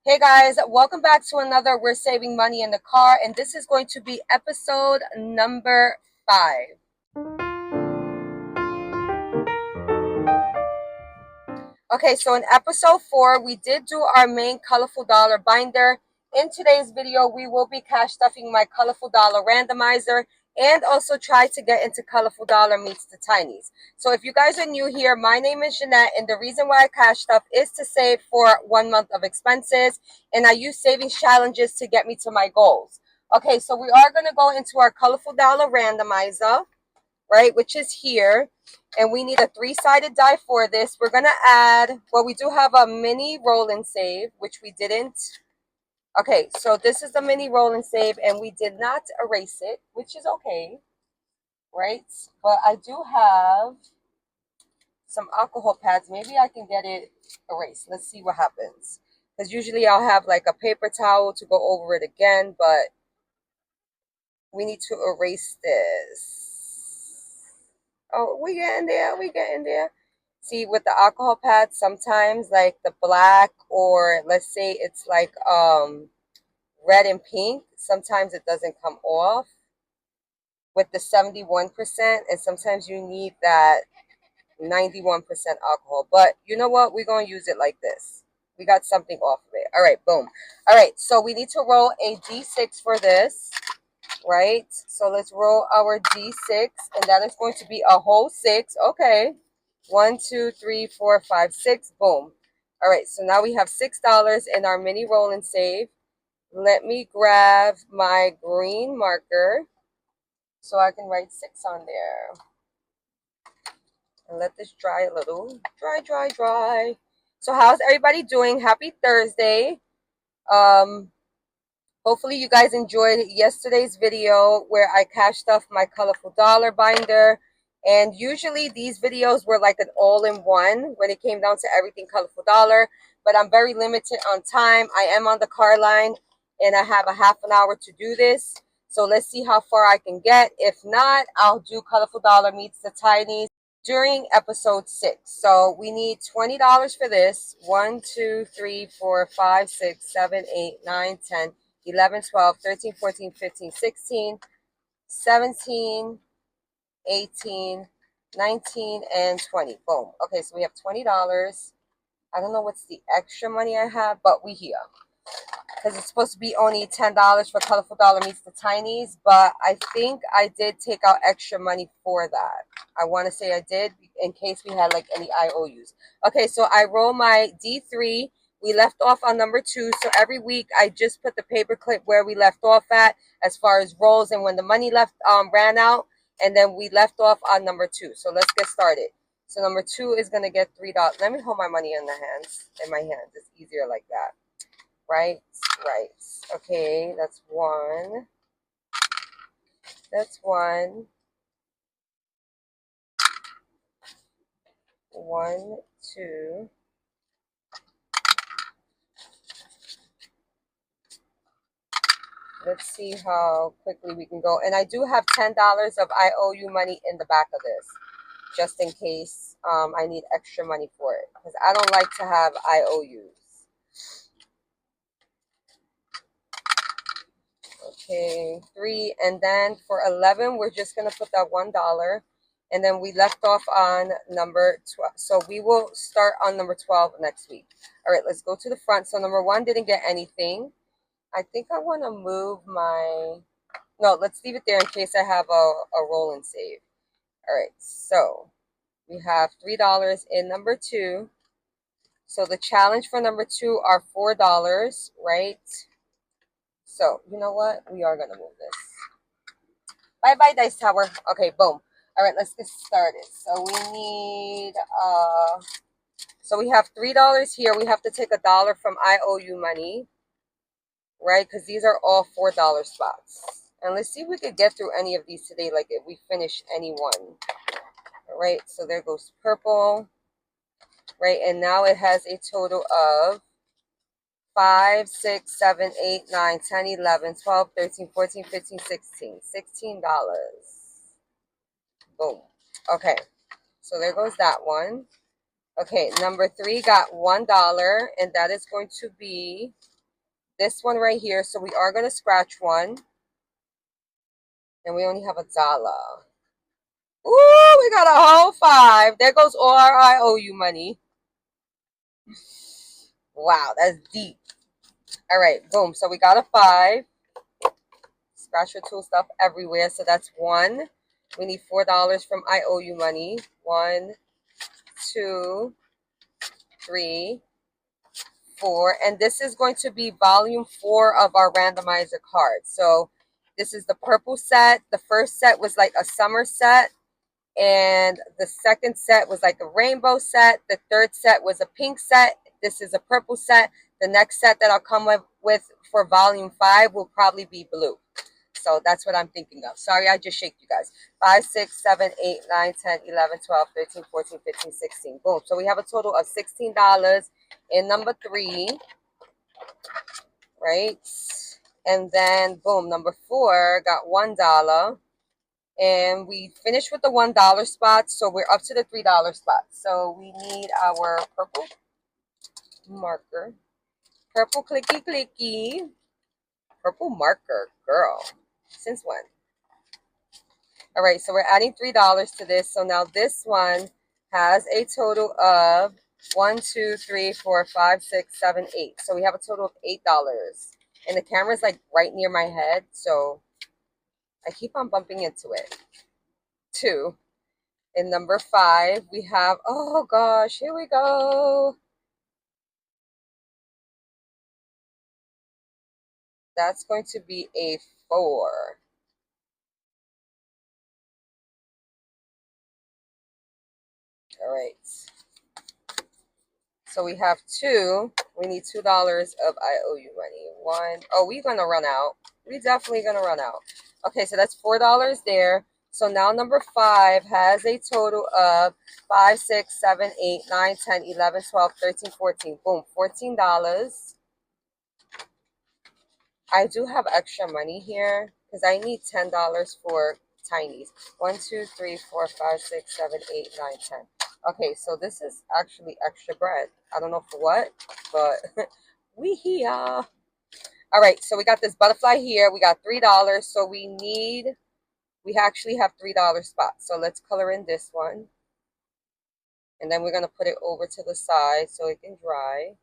Hey guys, welcome back to another We're Saving Money in the Car, and this is going to be episode number 5. Okay, so in episode 4, we did do our main colorful dollar binder. In today's video, we will be cash stuffing my colorful dollar randomizer and also try to get into colorful dollar meets the tinies. So if you guys are new here, my name is Jeanette, and the reason why I cash stuff is to save for 1 month of expenses, and I use savings challenges to get me to my goals. Okay, so we are going to go into our colorful dollar randomizer, right, which is here, and we need a 3-sided die for this. We're going to add, well, we do have a mini roll and save, which we didn't. Okay, so this is the mini roll and save, and we did not erase it, which is okay, right? But I do have some alcohol pads. Maybe I can get it erased. Let's see what happens, because usually I'll have like a paper towel to go over it again, but we need to erase this. Oh, we getting there. We getting there. See, with the alcohol pad, sometimes like the black, or let's say it's like red and pink, sometimes it doesn't come off with the 71%, and sometimes you need that 91% alcohol. But you know what? We're going to use it like this. We got something off of it. All right, boom. All right, so we need to roll a D6 for this, right? So let's roll our D6, and that is going to be a whole 6. Okay. 1, 2, 3, 4, 5, 6. Boom. All right, so now we have $6 in our mini roll and save. Let me grab my green marker so I can write 6 on there. And let this dry a little. Dry, dry, dry. So how's everybody doing? Happy Thursday. Hopefully you guys enjoyed yesterday's video where I cash stuffed my colorful dollar binder. And usually these videos were like an all-in-one when it came down to everything colorful dollar. But I'm very limited on time. I am on the car line and I have a half an hour to do this. So let's see how far I can get. If not, I'll do colorful dollar meets the tinies during episode 6. So we need $20 for this. 1, 2, 3, 4, 5, 6, 7, 8, 9, 10, 11, 12, 13, 14, 15, 16, 17, 18, 19, and 20. Boom. Okay, so we have $20. I don't know what's the extra money I have, but we here. Because it's supposed to be only $10 for colorful dollar meets the tinies, but I think I did take out extra money for that. I want to say I did, in case we had like any IOUs. Okay, so I roll my D3. We left off on number 2, so every week I just put the paper clip where we left off at as far as rolls and when the money left ran out, and then we left off on number 2. So let's get started. So number 2 is going to get $3. Let me hold my money in my hands. It's easier like that. Right. Okay, that's 1. That's 1. 1, 2. Let's see how quickly we can go. And I do have $10 of IOU money in the back of this, just in case I need extra money for it, because I don't like to have IOUs. Okay, 3, and then for 11, we're just gonna put that $1, and then we left off on number 12. So we will start on number 12 next week. All right, let's go to the front. So number 1 didn't get anything. I think I want to move my. No, let's leave it there in case I have a roll and save. All right, so we have $3 in number 2. So the challenge for number 2 are $4, right? So, you know what? We are going to move this. Bye-bye, Dice Tower. Okay, boom. All right, let's get started. So we need, so we have $3 here. We have to take $1 from IOU money, right? Because these are all $4 spots. And let's see if we could get through any of these today, like if we finish any one. All right, so there goes purple, right? And now it has a total of 5, 6, 7, 8, 9, 10, 11, 12, 13, 14, 15, 16. $16. Boom. Okay, so there goes that one. Okay, number 3 got $1, and that is going to be this one right here. So we are going to scratch one. And we only have $1. Ooh, we got a whole 5. There goes all our IOU money. Wow, that's deep. All right, boom. So we got a 5. Scratch your tool stuff everywhere. So that's 1. We need $4 from IOU money. 1, 2, 3, 4. And this is going to be volume 4 of our randomizer card. So this is the purple set. The first set was like a summer set. And the second set was like a rainbow set. The third set was a pink set. This is a purple set. The next set that I'll come with for volume 5 will probably be blue. So that's what I'm thinking of. Sorry, I just shaked you guys. 5, 6, 7, 8, 9, 10, 11, 12, 13, 14, 15, 16. Boom. So we have a total of $16 in number 3, right? And then, boom, number 4 got $1. And we finished with the $1 spot, so we're up to the $3 spot. So we need our purple marker. Purple clicky clicky. Purple marker, girl. Since when? All right, so we're adding $3 to this. So now this one has a total of 1, 2, 3, 4, 5, 6, 7, 8. So we have a total of $8. And the camera's like right near my head, so I keep on bumping into it. 2. In number 5, we have, oh gosh, here we go. That's going to be a 4. All right. So we have 2. We need $2 of IOU money. 1. Oh, we're going to run out. We're definitely going to run out. Okay, so that's $4 there. So now number 5 has a total of 5, 6, 7, 8, 9, 10, 11, 12, 13, 14. Boom, $14. I do have extra money here because I need $10 for tinies. 1, 2, 3, 4, 5, 6, 7, 8, 9, 10. Okay, so this is actually extra bread. I don't know for what, but we here. All right, so we got this butterfly here. We got $3. So we actually have $3 spots. So let's color in this one. And then we're going to put it over to the side so it can dry.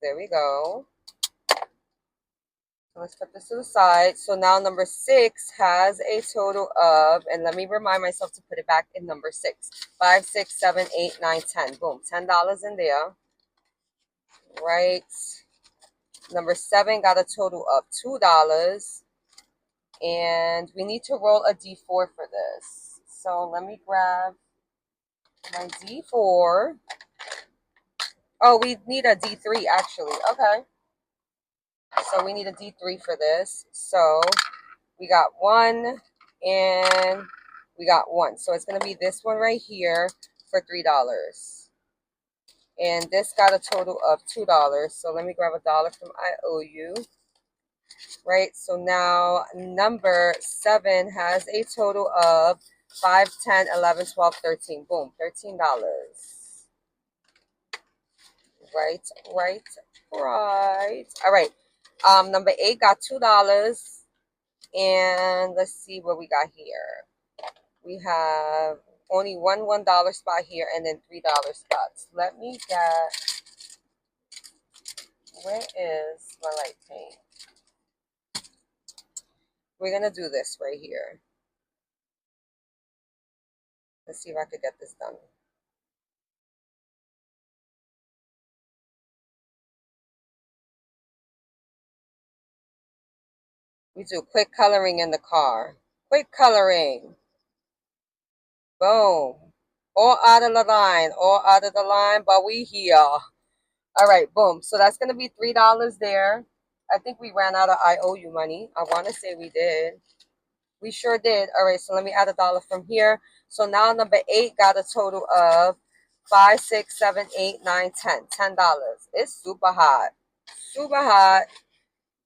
There we go. So let's put this to the side. So now number 6 has a total of, and let me remind myself to put it back in number 6. 5, 6, 7, 8, 9, 10. Boom, $10 in there. Right. Number 7 got a total of $2. And we need to roll a D4 for this. So let me grab my D4. Oh, we need a D3 actually. Okay. So we need a D3 for this. So we got 1 and we got 1. So it's going to be this one right here for $3. And this got a total of $2. So let me grab $1 from IOU. Right. So now number 7 has a total of 5, 10, 11, 12, 13. Boom. $13. Right. All right. Number 8 got $2. And let's see what we got here. We have only $1 spot here and then $3 spots. Let me get, where is my light paint? We're going to do this right here. Let's see if I could get this done. We do quick coloring in the car. Quick coloring. Boom. All out of the line. All out of the line, but we here. All right, boom. So that's going to be $3 there. I think we ran out of IOU money. I want to say we did. We sure did. All right, so let me add $1 from here. So now number 8 got a total of 5, 6, 7, 8, 9, 10. $10. It's super hot. Super hot.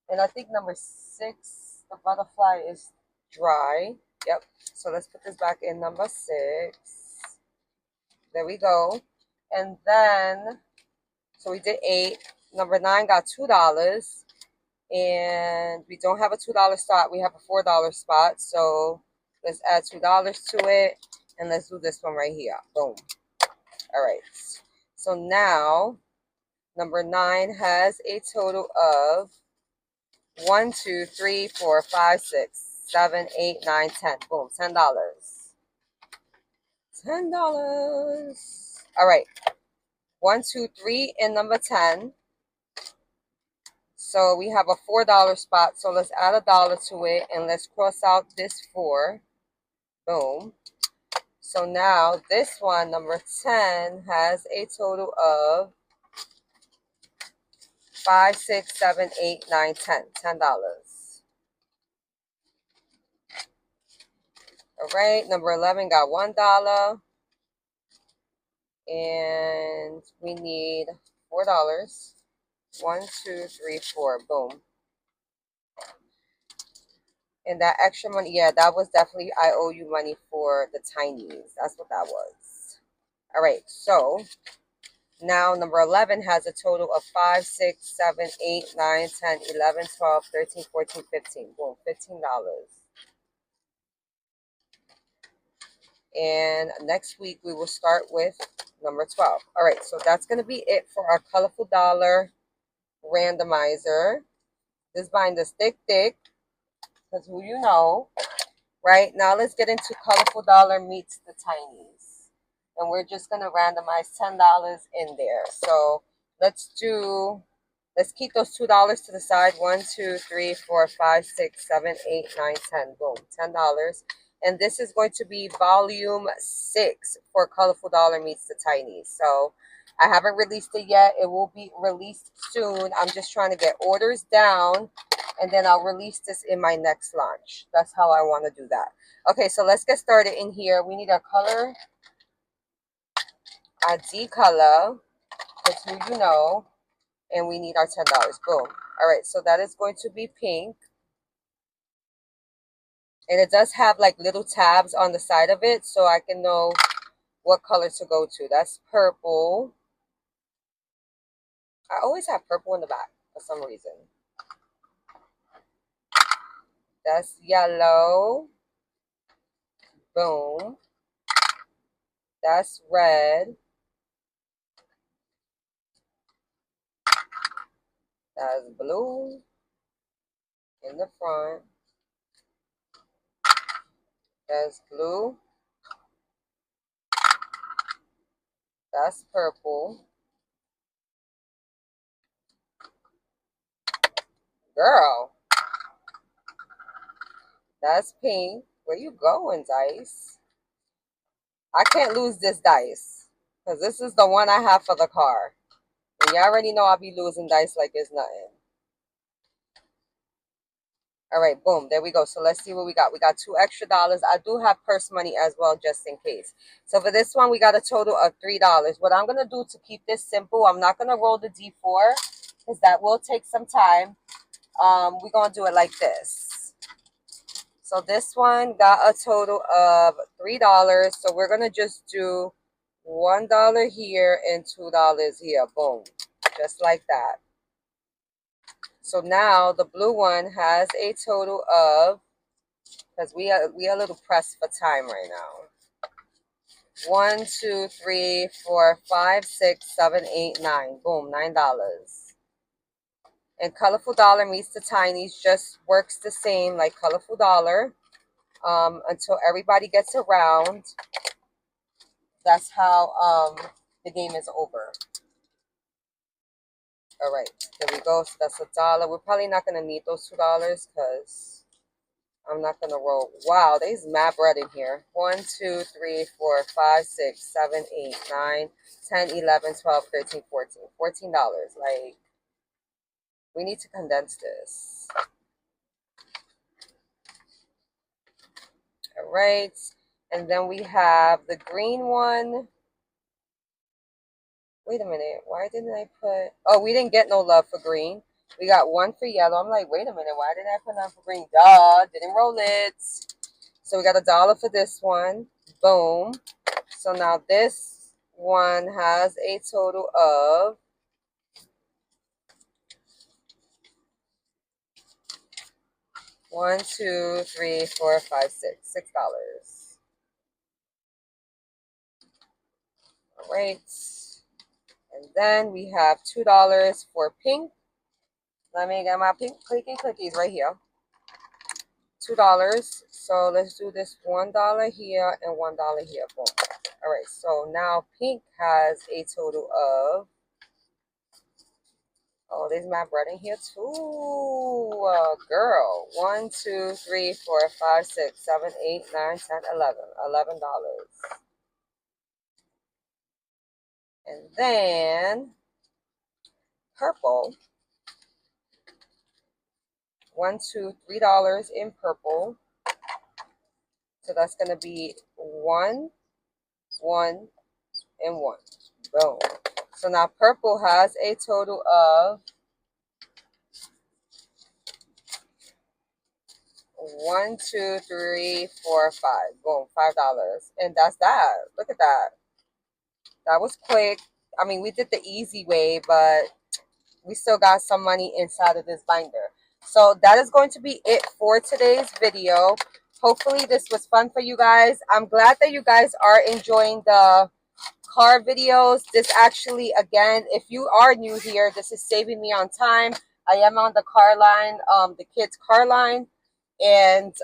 And I think number 6, the butterfly is dry. Yep. So let's put this back in number 6. There we go. And then So we did 8. Number 9 got $2. And we don't have a $2 spot. We have a $4 spot. So let's add $2 to it. And let's do this one right here. Boom. All right. So now number 9 has a total of 1, 2, 3, 4, 5, 6, 7, 8, 9, 10. Boom. $10. $10. All right. 1, 2, 3 in number 10. So we have a $4 spot. So let's add $1 to it and let's cross out this 4. Boom. So now this one, number 10, has a total of 5, 6, 7, 8, 9, 10. $10. All right. Number 11 got $1. And we need $4. 1, 2, 3, 4. Boom. And that extra money, yeah, that was definitely, I owe you money for the tinies. That's what that was. All right, so now number 11 has a total of 5, 6, 7, 8, 9, 10, 11, 12, 13, 14, 15. Boom, $15. And next week we will start with number 12. All right, so that's going to be it for our colorful dollar randomizer. This binder's thick, because who you know. Right, now let's get into colorful dollar meets the tinies. And we're just going to randomize $10 in there. So let's keep those $2 to the side. 1, 2, 3, 4, 5, 6, 7, 8, 9, 10. Boom, $10. And this is going to be volume 6 for colorful dollar meets the tinies. So I haven't released it yet. It will be released soon. I'm just trying to get orders down, and then I'll release this in my next launch. That's how I want to do that. Okay, so let's get started in here. We need our color ID color, that's who you know, and we need our $10. Boom. All right, so that is going to be pink. And it does have like little tabs on the side of it, so I can know what color to go to. That's purple. I always have purple in the back for some reason. That's yellow. Boom. That's red. That's blue in the front. That's blue. That's purple. Girl. That's pink. Where you going, dice? I can't lose this dice, because this is the one I have for the car. And you already know I'll be losing dice like it's nothing. All right, boom, there we go. So let's see what we got. We got $2 extra. I do have purse money as well, just in case. So for this one, we got a total of $3. What I'm going to do to keep this simple, I'm not going to roll the D4, because that will take some time. We're going to do it like this. So this one got a total of $3. So we're going to just do $1 here and $2 here. Boom. Just like that. So now the blue one has a total of, because we are a little pressed for time right now. 1, 2, 3, 4, 5, 6, 7, 8, 9. Boom, $9. And colorful dollar meets the tinies, just works the same like colorful dollar. Until everybody gets around. That's how the game is over. All right, there we go. So that's $1. We're probably not going to need those $2 because I'm not going to roll. Wow, there's mad bread in here. 1, 2, 3, 4, 5, 6, 7, 8, 9, 10, 11, 12, 13, 14. $14. Like, we need to condense this. All right, and then we have the green one. Wait a minute, why didn't I put... Oh, we didn't get no love for green. We got 1 for yellow. I'm like, wait a minute, why didn't I put none for green? Duh, didn't roll it. So we got $1 for this one. Boom. So now this one has a total of 1, 2, 3, 4, 5, 6. $6. All right. And then we have $2 for pink. Let me get my pink clicky clickies right here. $2. So let's do this $1 here and $1 here. Boom. All right. So now pink has a total of, oh, there's my bread in here too. Girl. 1, 2, 3, 4, 5, 6, 7, 8, 9, 10, 11. $11. And then purple. 1, 2, $3 in purple. So that's gonna be 1, 1, and 1. Boom. So now purple has a total of 1, 2, 3, 4, 5. Boom, $5. And that's that. Look at that. That was quick. I mean, we did the easy way, but we still got some money inside of this binder. So that is going to be it for today's video. Hopefully this was fun for you guys. I'm glad that you guys are enjoying the car videos. This actually, again, if you are new here, this is saving me on time. I am on the car line, the kids car line, and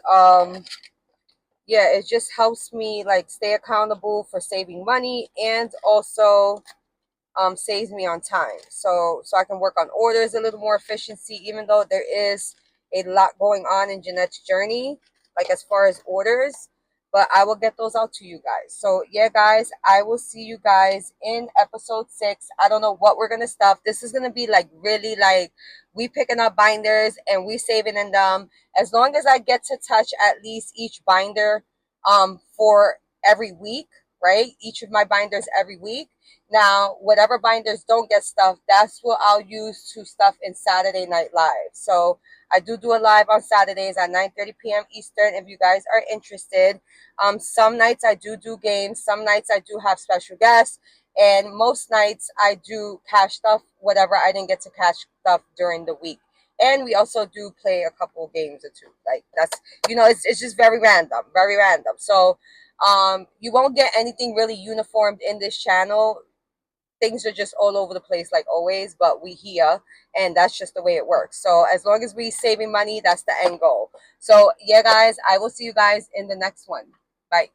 yeah, it just helps me like stay accountable for saving money, and also saves me on time, so I can work on orders a little more efficiency, even though there is a lot going on in Jeanette's journey, like as far as orders, but I will get those out to you guys. So yeah, guys, I will see you guys in episode 6. I don't know what we're gonna stuff. This is gonna be like really like we picking up binders and we saving in them. As long as I get to touch at least each binder for every week, right? Each of my binders every week. Now, whatever binders don't get stuffed, that's what I'll use to stuff in Saturday Night Live. So I do a live on Saturdays at 9:30 p.m. Eastern if you guys are interested. Some nights I do games. Some nights I do have special guests. And most nights I do cash stuff, whatever I didn't get to cash stuff during the week. And we also do play a couple games or two. Like that's, it's just very random, very random. So you won't get anything really uniformed in this channel. Things are just all over the place like always, but we here, and that's just the way it works. So as long as we saving money, that's the end goal. So yeah, guys, I will see you guys in the next one. Bye.